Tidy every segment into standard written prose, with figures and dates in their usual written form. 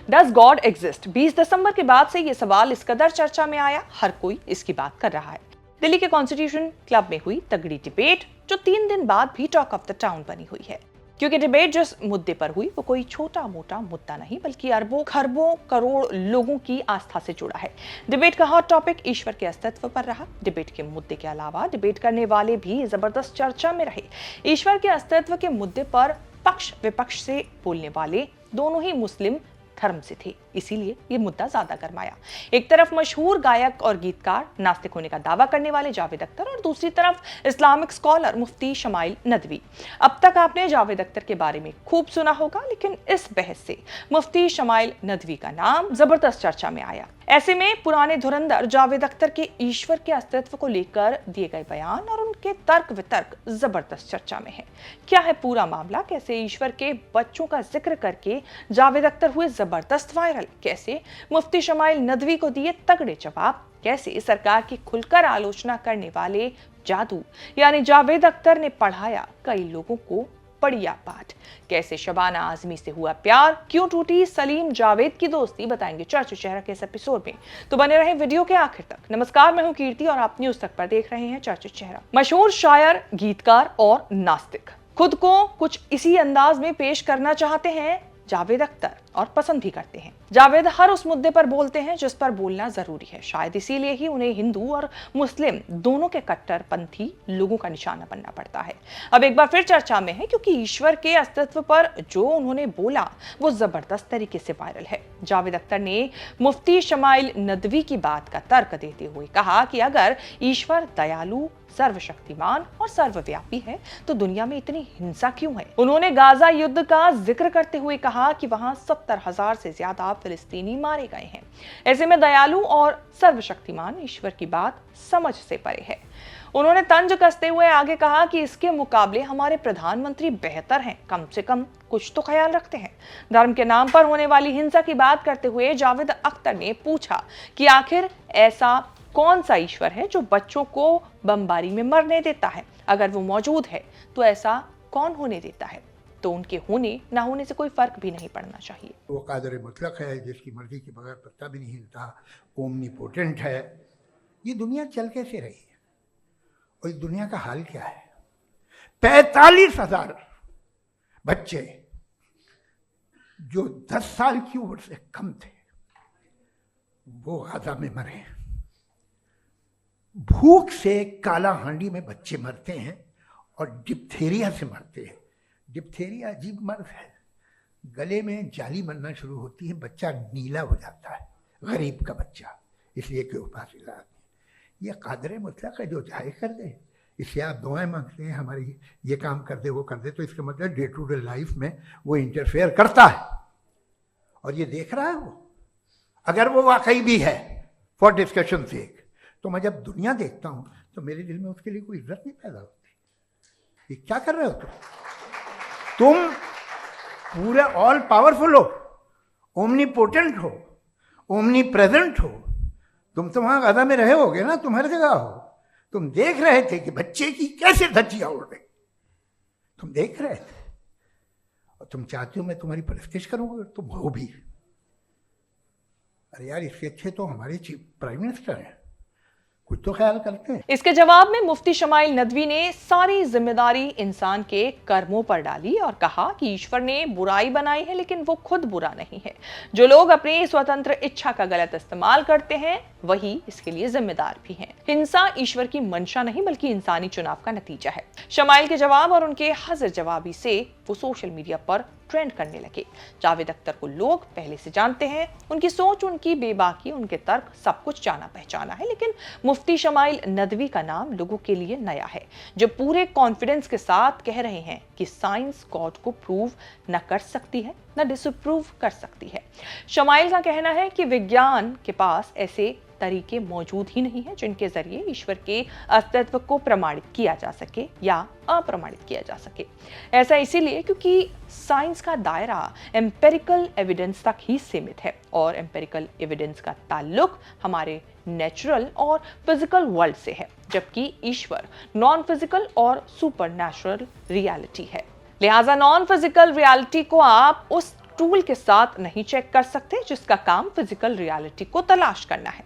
Does God exist? 20 दिसंबर के बाद से यह सवाल इस कदर चर्चा में आया, हर कोई इसकी बात कर रहा है। दिल्ली के कॉन्स्टिट्यूशन क्लब में हुई तगड़ी डिबेट, जो 3 दिन बाद भी टॉक ऑफ द टाउन बनी हुई है। क्योंकि डिबेट जिस मुद्दे पर हुई वो कोई छोटा मोटा मुद्दा नहीं, बल्कि अरबों खरबों करोड़ लोगों की आस्था से जुड़ा है। डिबेट का हॉट टॉपिक ईश्वर के अस्तित्व पर रहा। डिबेट के मुद्दे के अलावा डिबेट करने वाले भी जबरदस्त चर्चा में रहे। ईश्वर के अस्तित्व के मुद्दे पर पक्ष विपक्ष से बोलने वाले दोनों ही मुस्लिम धर्म से थे, इसीलिए ये मुद्दा ज्यादा गरमाया। एक तरफ मशहूर गायक और गीतकार, नास्तिक होने का दावा करने वाले जावेद अख्तर, और दूसरी तरफ इस्लामिक स्कॉलर मुफ्ती शमाइल नदवी। अब तक आपने जावेद अख्तर के बारे में खूब सुना होगा, लेकिन इस बहस से मुफ्ती शमाइल नदवी का नाम जबरदस्त चर्चा में आया। ऐसे में पुराने धुरंधर जावेद अख्तर के ईश्वर के अस्तित्व को लेकर दिए गए बयान और उनके तर्क वितर्क जबरदस्त चर्चा में है। क्या है पूरा मामला? कैसे ईश्वर के बच्चों का जिक्र करके जावेद अख्तर हुए जबरदस्त वायरल? कैसे मुफ्ती शमाइल नदवी को दिए तगड़े जवाब? कैसे सरकार की खुलकर आलोचना करने वाले जादू यानी जावेद अख्तर ने पढ़ाया कई लोगों को बढ़िया पाठ? कैसे शबाना आजमी से हुआ प्यार? क्यों टूटी सलीम जावेद की दोस्ती? बताएंगे चर्चा चेहरा के इस एपिसोड में, तो बने रहे वीडियो के आखिर तक। नमस्कार, मैं हूं कीर्ति और आप न्यूज तक पर देख रहे हैं चर्चा चेहरा। मशहूर शायर, गीतकार और नास्तिक, खुद को कुछ इसी अंदाज में पेश करना चाहते हैं जावेद अख्तर, और पसंद भी करते हैं। जावेद हर उस मुद्दे पर बोलते हैं जिस पर बोलना जरूरी है। शायद इसीलिए ही उन्हें हिंदू और मुस्लिम दोनों के कट्टरपंथी लोगों का निशाना बनना पड़ता है। अब एक बार फिर चर्चा में है, क्योंकि ईश्वर के अस्तित्व पर जो उन्होंने बोला वो जबरदस्त तरीके से वायरल है। जावेद अख्तर ने मुफ्ती शमाइल नदवी की बात का तर्क देते हुए कहा कि अगर ईश्वर दयालु, सर्वशक्तिमान और सर्वव्यापी है तो दुनिया में इतनी हिंसा क्यों है? उन्होंने गाजा युद्ध का जिक्र करते हुए कहा कि वहां 70,000 से ज्यादा फिलिस्तीनी मारे गए हैं। ऐसे में दयालु और सर्वशक्तिमान ईश्वर की बात समझ से परे है। उन्होंने तंज कसते हुए आगे कहा कि इसके मुकाबले हमारे प्रधानमंत्री बेहतर हैं, कम से कम कुछ तो ख्याल रखते हैं। धर्म के नाम पर होने वाली हिंसा की बात करते हुए जावेद अख्तर ने पूछा कि आखिर ऐसा कौन सा ईश्वर है जो बच्चों को बमबारी में मरने देता है? अगर वो मौजूद है तो ऐसा कौन होने देता है? तो उनके होने ना होने से कोई फर्क भी नहीं पड़ना चाहिए। वो कादर मुतलक है, जिसकी मर्जी के बगैर पत्ता भी नहीं हिलता, ओमनीपोटेंट है। ये दुनिया चल कैसे रही है और इस दुनिया का हाल क्या है? 45,000 बच्चे जो 10 साल की उम्र से कम थे वो गाजा में मरे। भूख से काला हांडी में बच्चे मरते हैं और डिप्थेरिया से मरते हैं। डिप्थेरिया अजीब मर्ज है, गले में जाली बनना शुरू होती है, बच्चा नीला हो जाता है, गरीब का बच्चा, इसलिए कि उपास ये कादर मुतलक है जो चाहे कर दे। इससे आप दुआएं मांगते हैं हमारी ये काम कर दे वो कर दे, तो इसका मतलब डे टू डे लाइफ में वो इंटरफेयर करता है और ये देख रहा है वो। अगर वो वाकई भी है फॉर डिस्कशन से, तो मैं जब दुनिया देखता हूं तो मेरे दिल में उसके लिए कोई इज्जत नहीं पैदा होती। ये क्या कर रहे हो तुम पूरे ऑल पावरफुल हो, ओमनीपोटेंट हो, ओमनी प्रेजेंट हो। तुम तो वहां गाजा में रहे होगे ना, तुम हर जगह हो। तुम देख रहे थे कि बच्चे की कैसे धज्जियां उड़ रही, तुम देख रहे थे और तुम चाहते हो मैं तुम्हारी परस्तिश करूंगा, तुम हो भी। अरे यार, इससे अच्छे तो हमारे चीफ प्राइम मिनिस्टर हैं, कुछ तो ख्याल करते हैं। इसके जवाब में मुफ्ती शमाइल नदवी ने सारी जिम्मेदारी इंसान के कर्मों पर डाली और कहा कि ईश्वर ने बुराई बनाई है, लेकिन वो खुद बुरा नहीं है। जो लोग अपनी स्वतंत्र इच्छा का गलत इस्तेमाल करते हैं वही इसके लिए जिम्मेदार भी हैं। हिंसा ईश्वर की मंशा नहीं, बल्कि इंसानी चुनाव का नतीजा है। शमाइल के जवाब और उनके हाजिर जवाबी से वो सोशल मीडिया पर ट्रेंड करने लगे। जावेद अख्तर को लोग पहले से जानते हैं, उनकी सोच, उनकी बेबाकी, उनके तर्क, सब कुछ जाना पहचाना है। लेकिन मुफ्ती शमाइल नदवी का नाम लोगों के लिए नया है, जो पूरे कॉन्फिडेंस के साथ कह रहे हैं कि साइंस गॉड को प्रूव न कर सकती है न डिसअप्रूव कर सकती है। शमाइल का कहना है कि विज्ञान के पास ऐसे तरीके मौजूद ही नहीं है जिनके जरिए ईश्वर के अस्तित्व को प्रमाणित किया जा सके या अप्रमाणित किया जा सके। ऐसा इसीलिए क्योंकि साइंस का दायरा एम्पेरिकल एविडेंस तक ही सीमित है और एम्पेरिकल एविडेंस का ताल्लुक हमारे नेचुरल और फिजिकल वर्ल्ड से है, जबकि ईश्वर नॉन फिजिकल और सुपर नेचुरल रियलिटी है। लिहाजा नॉन फिजिकल रियलिटी को आप उस टूल के साथ नहीं चेक कर सकते जिसका काम फिजिकल रियलिटी को तलाश करना है।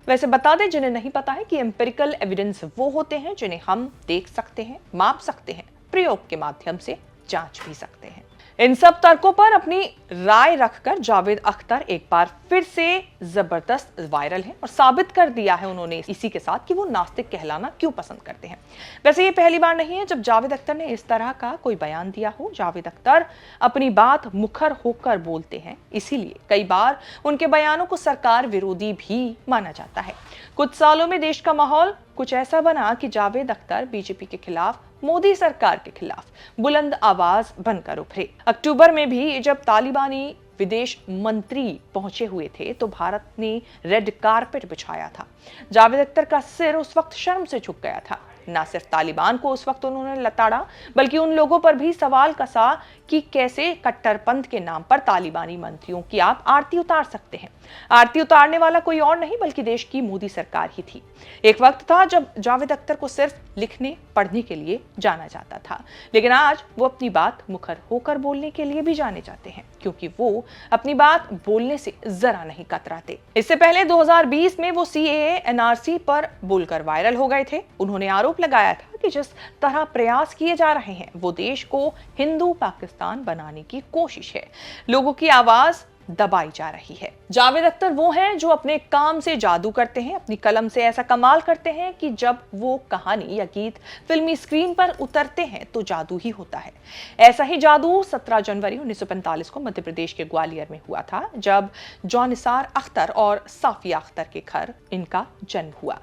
वैसे बता दें जिन्हें नहीं पता है कि एम्पिरिकल एविडेंस वो होते हैं जिन्हें हम देख सकते हैं, माप सकते हैं, प्रयोग के माध्यम से जांच भी सकते हैं। इन सब तर्कों पर अपनी राय रखकर जावेद अख्तर एक बार फिर से जबरदस्त वायरल हैं और साबित कर दिया है उन्होंने इसी के साथ कि वो नास्तिक कहलाना क्यों पसंद करते हैं। वैसे ये पहली बार नहीं है जब जावेद अख्तर ने इस तरह का कोई बयान दिया हो। जावेद अख्तर अपनी बात मुखर होकर बोलते हैं, इसीलिए कई बार उनके बयानों को सरकार विरोधी भी माना जाता है। कुछ सालों में देश का माहौल कुछ ऐसा बना कि जावेद अख्तर बीजेपी के खिलाफ, मोदी सरकार के खिलाफ बुलंद आवाज बनकर उभरे। अक्टूबर में भी जब तालिबानी विदेश मंत्री पहुंचे हुए थे तो भारत ने रेड कारपेट बिछाया था। जावेद अख्तर का सिर उस वक्त शर्म से झुक गया था। ना सिर्फ तालिबान को उस वक्त उन्होंने लताड़ा, बल्कि उन लोगों पर भी सवाल कसा कि कैसे कट्टरपंथ के नाम पर तालिबानी मंत्रियों की आप आरती उतार सकते हैं। आरती उतारने वाला कोई और नहीं बल्कि देश की मोदी सरकार ही थी। एक वक्त था जब जावेद अख्तर को सिर्फ लिखने पढ़ने के लिए जाना जाता था, लेकिन आज वो अपनी बात मुखर होकर बोलने के लिए भी जाने जाते हैं, क्योंकि वो अपनी बात बोलने से जरा नहीं कतराते। इससे पहले 2020 में वो CAA NRC पर बोलकर वायरल हो गए थे। उन्होंने आरोप लगाया था कि जिस तरह प्रयास किए जा रहे हैं वो देश को हिंदू पाकिस्तान बनाने की कोशिश है, लोगों की आवाज दबाई जा रही है। जावेद अख्तर वो हैं जो अपने काम से जादू करते हैं, अपनी कलम से ऐसा कमाल करते हैं कि जब वो कहानी या गीत फिल्मी स्क्रीन पर उतरते हैं तो जादू ही होता है। ऐसा ही जादू 17 जनवरी 1945 को मध्य प्रदेश के ग्वालियर में हुआ था, जब जौनिसार अख्तर और साफिया अख्तर के घर इनका जन्म हुआ।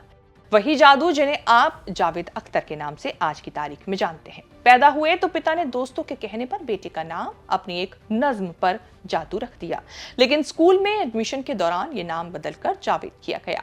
वही जादू जिन्हें आप जावेद अख्तर के नाम से आज की तारीख में जानते हैं। पैदा हुए तो पिता ने दोस्तों के कहने पर बेटे का नाम अपनी एक नज्म पर जादू रख दिया, लेकिन स्कूल में एडमिशन के दौरान ये नाम बदलकर जावेद किया गया।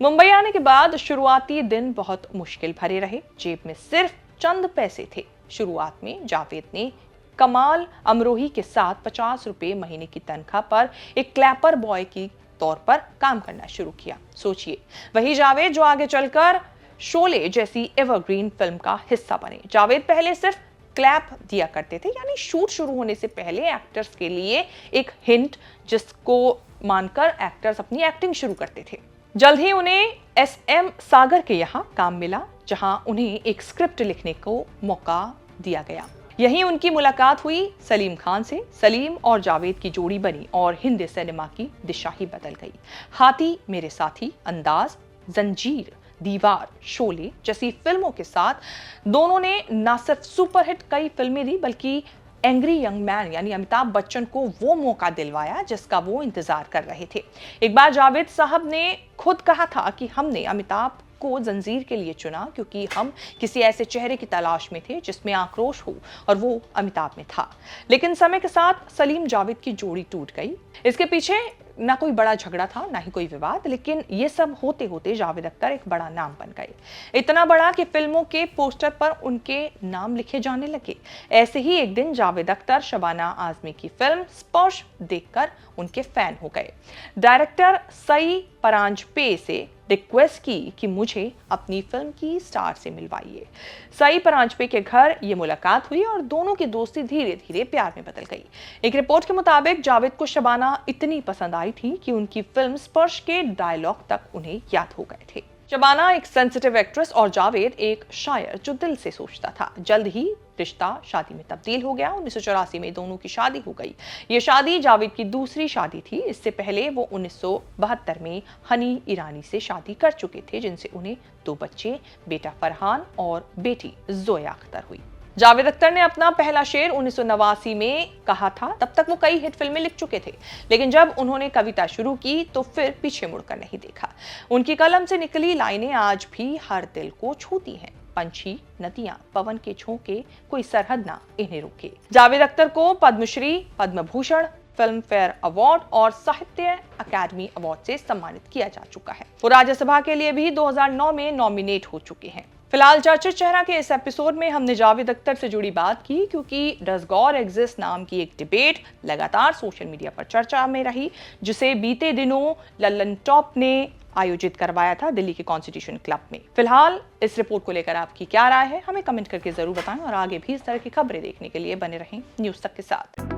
मुंबई आने के बाद शुरुआती दिन बहुत मुश्किल भरे रहे। जेब में सिर्फ चंद पैसे थे। शुरुआत में जावेद ने कमाल अमरोही के साथ 50 रुपए महीने की तनख्वाह पर एक क्लैपर बॉय की तौर पर काम करना शुरू किया। सोचिए, वही जावेद जो आगे चलकर शोले जैसी एवरग्रीन फिल्म का हिस्सा बने। जावेद पहले सिर्फ क्लैप दिया करते थे, यानी शूट शुरू होने से पहले एक्टर्स के लिए एक हिंट जिसको मानकर एक्टर्स अपनी एक्टिंग शुरू करते थे। जल्द ही उन्हें SM सागर के यहाँ काम मिला, जहां उन्हें एक स्क्रिप्ट लिखने को मौका दिया गया। यहीं उनकी मुलाकात हुई सलीम खान से। सलीम और जावेद की जोड़ी बनी और हिंदी सिनेमा की दिशा ही बदल गई। हाथी मेरे साथी, अंदाज, जंजीर, दीवार, शोले जैसी फिल्मों के साथ दोनों ने न सिर्फ सुपरहिट कई फिल्में दी, बल्कि एंग्री यंग मैन यानी अमिताभ बच्चन को वो मौका दिलवाया जिसका वो इंतजार कर रहे थे। एक बार जावेद साहब ने खुद कहा था कि हमने अमिताभ को जंजीर के लिए चुना क्योंकि हम किसी ऐसे चेहरे की तलाश में थे जिसमें आक्रोश हो, और वो अमिताभ में था। लेकिन समय के साथ सलीम जावेद की जोड़ी टूट गई। इसके पीछे ना कोई बड़ा झगड़ा था, ना ही कोई विवाद, लेकिन ये सब होते होते जावेद अख्तर एक बड़ा नाम बन गए। इतना बड़ा कि फिल्मों के पोस्टर पर उनके नाम लिखे जाने लगे। ऐसे ही एक दिन जावेद अख्तर शबाना आजमी की फिल्म स्पर्श देखकर उनके फैन हो गए। डायरेक्टर सई परांजपे से रिक्वेस्ट की कि मुझे अपनी फिल्म की स्टार से मिलवाइए। सई परांजपे के घर ये मुलाकात हुई और दोनों की दोस्ती धीरे धीरे प्यार में बदल गई। एक रिपोर्ट के मुताबिक जावेद को शबाना इतनी पसंद आई थी कि उनकी फिल्म स्पर्श के डायलॉग तक उन्हें याद हो गए थे। शबाना एक सेंसिटिव एक्ट्रेस और जावेद एक शायर जो दिल से सोचता था। जल्द ही रिश्ता शादी में तब्दील हो गया। 1984 में दोनों की शादी हो गई। ये शादी जावेद की दूसरी शादी थी। इससे पहले वो 1972 में हनी ईरानी से शादी कर चुके थे, जिनसे उन्हें 2 बच्चे, बेटा फरहान और बेटी जोया अख्तर हुई। जावेद अख्तर ने अपना पहला शेर 1989 में कहा था। तब तक वो कई हिट फिल्में लिख चुके थे, लेकिन जब उन्होंने कविता शुरू की तो फिर पीछे मुड़कर नहीं देखा। उनकी कलम से निकली लाइनें आज भी हर दिल को छूती हैं। पंछी, नदियां, पवन के झोंके, कोई सरहद ना इन्हें रोके। जावेद अख्तर को Padmashri, Padma Bhushan, film fair award और साहित्य अकादमी अवार्ड से सम्मानित किया जा चुका है। वो राज्यसभा के लिए भी 2009 में नॉमिनेट हो चुके हैं। फिलहाल चर्चित चेहरा के इस एपिसोड में हमने जावेद अख्तर से जुड़ी बात की, क्योंकि डज गॉड एग्जिस्ट नाम की एक डिबेट लगातार सोशल मीडिया पर चर्चा में रही, जिसे बीते दिनों लल्लन टॉप ने आयोजित करवाया था दिल्ली के कॉन्स्टिट्यूशन क्लब में। फिलहाल इस रिपोर्ट को लेकर आपकी क्या राय है, हमें कमेंट करके जरूर बताएं और आगे भी इस तरह की खबरें देखने के लिए बने रहें न्यूज़ तक के साथ।